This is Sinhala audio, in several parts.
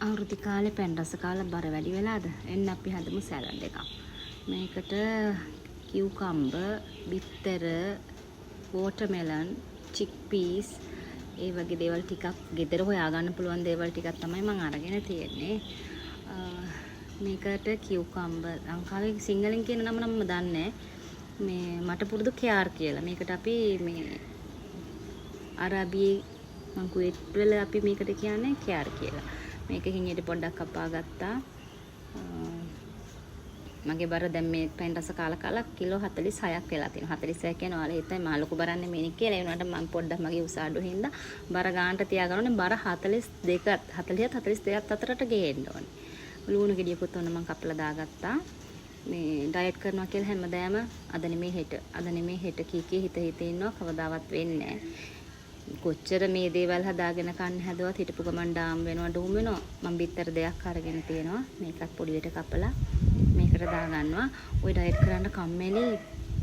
අවුරුදු කාලේ පැන් රස කාලා බර වැඩි වෙලාද? එන්න අපි හදමු සැලඩ් එකක්. මේකට කියුකම්බර්, බිත්තර, වෝටර්මෙලන්, චික්පීස් ඒ වගේ දේවල් ටිකක් ගෙදර හොයාගන්න පුළුවන් දේවල් ටිකක් තමයි මම අරගෙන තියෙන්නේ. මේකට කියුකම්බර් ලංකාවේ සිංහලෙන් කියන නම නම් මම දන්නේ මේ මට පුරුදු කියාර් කියලා. මේකට අපි මේ අරාබියේ මං කුවේට් වල අපි මේකට කියන්නේ කියාර් කියලා. මේක හිඟේට පොඩ්ඩක් කපා ගත්තා. මගේ බර දැන් මේ පැන් රස කාලා කිලෝ 46ක් වෙලා තියෙනවා. 46 කියන ඔයාලා හිතයි මා ලොකු බරන්නේ මේනික් කියලා. ඒ වුණාට මම පොඩ්ඩක් මගේ උස අඩු හින්දා බර ගන්නට තියාගන්න ඕනේ. බර 42ත් 42ත් අතරට ගේන්න ඕනේ. ලුණු ගෙඩියකුත් ඔන්න මම කපලා දාගත්තා. මේ ඩයට් කරනවා කියලා හැමදාම අද නෙමේ හෙට කීකී හිත ඉන්නවා කවදාවත් වෙන්නේ නැහැ. කොච්චර මේ දේවල් හදාගෙන කන්න හැදුවත් හිටපු ගමන් ඩාම් වෙනවා ඩූම් වෙනවා. මම බිත්තර දෙයක් අරගෙන තියෙනවා. මේකත් පොඩියට කපලා මේකට දාගන්නවා. ඔය ඩයට් කරන්න කම්මැලි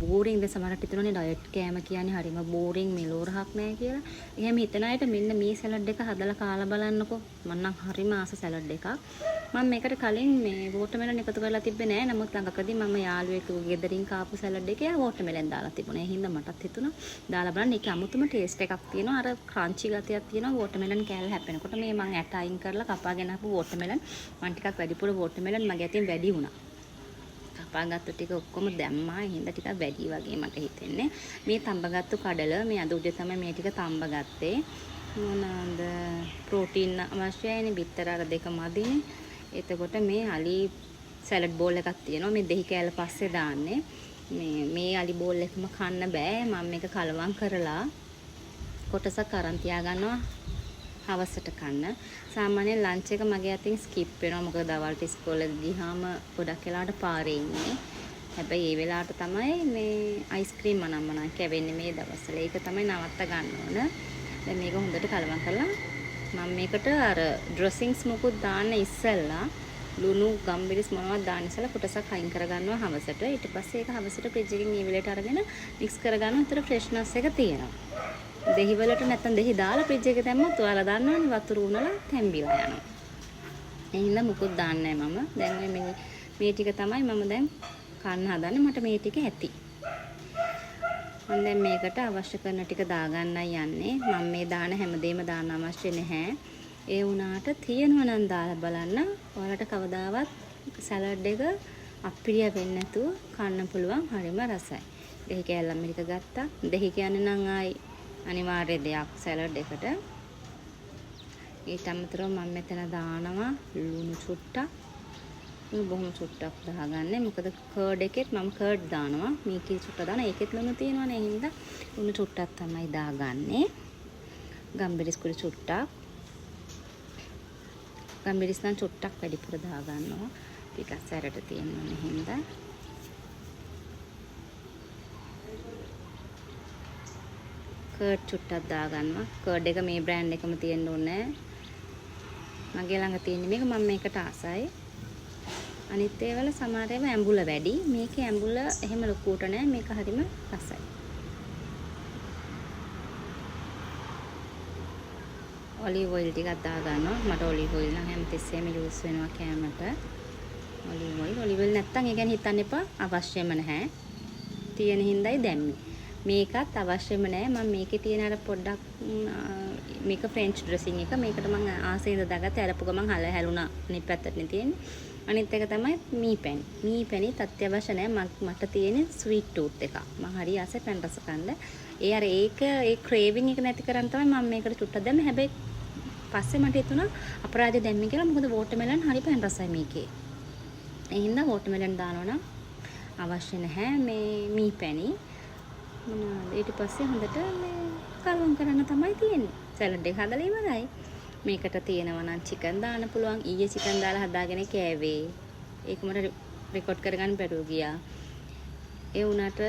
බෝරින් ද සමහරට හිතනෝනේ ඩයට් කෑම කියන්නේ හරිම බෝරින් මෙලෝරහක් නෑ කියලා. එහෙම හිතන අයට මෙන්න මේ සැලඩ් එක හදලා කාලා බලන්නකෝ. මම නම් හරිම ආස සැලඩ් එකක්. මම මේකට කලින් මේ වෝටර්මෙලන් එකතු කරලා තිබ්බේ නෑ. නමුත් ළඟකදී මම යාළුවෙකුගේ ගෙදරින් කාපු සැලඩ් එකේ වෝටර්මෙලන් දාලා තිබුණා. ඒ හින්දා මටත් හිතුණා දාලා බලන්න. ඒකේ අමුතුම ටේස්ට් එකක් තියෙනවා. අර ක්‍රන්චි ගතියක් තියෙනවා වෝටර්මෙලන් කෑල්ල හැපෙනකොට. මේ මම ඇට අයින් කරලා කපාගෙන ආපු වෝටර්මෙලන් මම ටිකක් වැඩිපුර වෝටර්මෙලන් මගේ අතින් වැඩි වුණා. කපාගත්තු ටික ඔක්කොම දැම්මා. ඒ හින්දා ටිකක් වැඩි වගේ මට හිතෙන්නේ. මේ තඹගත්තු කඩල මේ අද උදේ තමයි මේ ටික තඹගත්තේ. මොනවාද ප්‍රෝටීන් අවශ්‍යයිනේ බිත්තර අර දෙක මදිනේ. එතකොට මේ අලි සැලඩ් බෝල් එකක් තියෙනවා. මේ දෙහි කෑල්ල පස්සේ දාන්නේ. මේ අලි බෝල් එකම කන්න බෑ. මම මේක කලවම් කරලා කොටසක් අරන් තියා ගන්නවා හවසට කන්න. සාමාන්‍යයෙන් ලන්ච් එක මගේ අතින් ස්කිප් වෙනවා. මොකද දවල්ට ඉස්කෝලේ ගියාම ගොඩක් වෙලාවට පාරේ ඉන්නේ. හැබැයි ඒ වෙලාවට තමයි මේ අයිස්ක්‍රීම් මනම් කැවෙන්නේ මේ දවස්වල. ඒක තමයි නවත්ත ගන්න ඕන. දැන් මේක හොඳට කලවම් කරලා මම මේකට අර ඩ්‍රෙසින්ග්ස් මොකුත් දාන්න ඉස්සෙල්ලා ලුණු ගම්බිරිස් මොනවද දාන්න ඉස්සෙල්ලා කොටසක් අයින් කරගන්නවා හවසට. ඊට පස්සේ ඒක හවසට ෆ්‍රිජ් එකකින් මේ වෙලේට අරගෙන මික්ස් කරගන්නවා. උතර ෆ්‍රෙෂ්නස් එක තියෙනවා. දෙහි වලට නැත්තම් දෙහි දාලා ෆ්‍රිජ් එකේ දැම්මත් ඔයාලා දන්නවනේ වතුර උනලා තැම්බිලා යනවා. ඒ හින්දා මුකුත් දාන්නේ නැහැ මම. දැන් මේ ටික තමයි මම දැන් කන්න හදන්නේ. මට මේ ටික ඇති. මම දැන් මේකට අවශ්‍ය කරන ටික දාගන්නයි යන්නේ. මම මේ දාන හැමදේම දාන්න අවශ්‍ය නැහැ. ඒ වුණාට තියෙනවා නම් දාලා බලන්න. ඔයාලට කවදාවත් සැලඩ් එක අප්පිරිය වෙන්නේ නැතුව කන්න පුළුවන්. හරිම රසයි. දෙහි කෑල්ලම් ටික ගත්තා. දෙහි කියන්නේ නම් ආයි අනිවාර්ය දෙයක් සැලඩ් එකට. ඊට අමතරව මම මෙතන දානවා ලුණු චුට්ටක්. මේ බොහොම චුට්ටක් දාගන්නේ. මොකද කර්ඩ් එකෙත් මම කර්ඩ් දානවා. මේකේ චුට්ට දාන ඒකෙත් ලුණු තියෙනවනේ. ඒ හින්දා ලුණු චුට්ටක් තමයි දාගන්නේ. ගම්බිරිස් කුඩු චුට්ටක්. ගම්බිරිස් නම් චුට්ටක් වැඩිපුර දාගන්නවා. ටිකක් සැරට තියෙනවනේ හින්දා. කර්ඩ් චුට්ටක් දාගන්නවා. කර්ඩ් එක මේ බ්‍රෑන්ඩ් එකම තියෙන්න ඕනේ. මගේ ළඟ තියෙන මේක මම මේකට ආසයි. අනිත් ඒවල සමහර ඒවා ඇඹුල වැඩි. මේකේ ඇඹුල එහෙම ලොකුට නෑ. මේක හරිම රසයි. ඔලිව් ඔයිල් ටිකක් දාගන්නවා. මට ඔලිව් ඔයිල් නම් හැමතිස්සෙම යූස් වෙනවා කෑමට. ඔලිව් ඔයිල් නැත්තම් ඒ ගැන හිතන්න එපා. අවශ්‍යම නැහැ. තියෙන හින්දායි දැම්මේ. මේකත් අවශ්‍යම නැහැ. මම මේකේ තියෙන අර පොඩ්ඩක් මේක ෆ්‍රෙන්ච් ඩ්‍රෙසින් එක. මේකට මම ආසෙන්ද දාගත්ත ඇරපු ගමන් හැලුණා. අනිත් පැත්තටනේ තියෙන්නේ. අනිත් එක තමයි මීපැණි. මීපැණිත් අත්‍යවශ්‍ය නැහැ. මට තියෙන්නේ ස්වීට් ටූත් එකක්. මම හරි ආසයි පැන් රස කන්න. ඒ ක්‍රේවිං එක නැති කරන් තමයි මම මේකට චුට්ටක් දැම්මේ. හැබැයි පස්සේ මට හිතුණා අපරාධය දැම්මේ කියලා. මොකද වෝටර්මෙලන් හරි පැන් රසයි මේකේ. ඒ හින්දා වෝටර්මෙලන් දානවා නම් අවශ්‍ය නැහැ මේ මීපැණි. ඊට පස්සේ හොඳට මේ කලවම් කරන්න තමයි තියෙන්නේ. සැලඩ් එක හදලා ඉවරයි. මේකට තියෙනවා නම් චිකන් දාන්න පුළුවන්. ඊයේ චිකන් දාලා හදාගෙන කෑවේ. ඒක මට රෙකෝඩ් කරගන්න බැරුව ගියා. ඒ වුණාට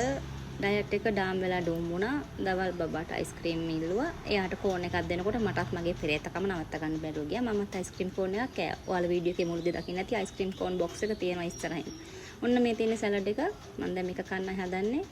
ඩයට් එක ඩාම් වෙලා ඩූම් වුණා. දවල් බබාට අයිස්ක්‍රීම් ඉල්ලුවා. එයාට ෆෝන් එකක් දෙනකොට මටත් මගේ පෙරේතකම නවත්ත ගන්න බැරුව ගියා. මමත් අයිස්ක්‍රීම් කෝන් එකක් කෑවා. ඔයාලා වීඩියෝ එකේ මුලදී දකින්න නැති අයිස්ක්‍රීම් කෝන් බොක්ස් එක තියෙනවා ඉස්සරහින්. ඔන්න මේ තියෙන සැලඩ් එක මම දැන් මේක කන්නයි හදන්නේ.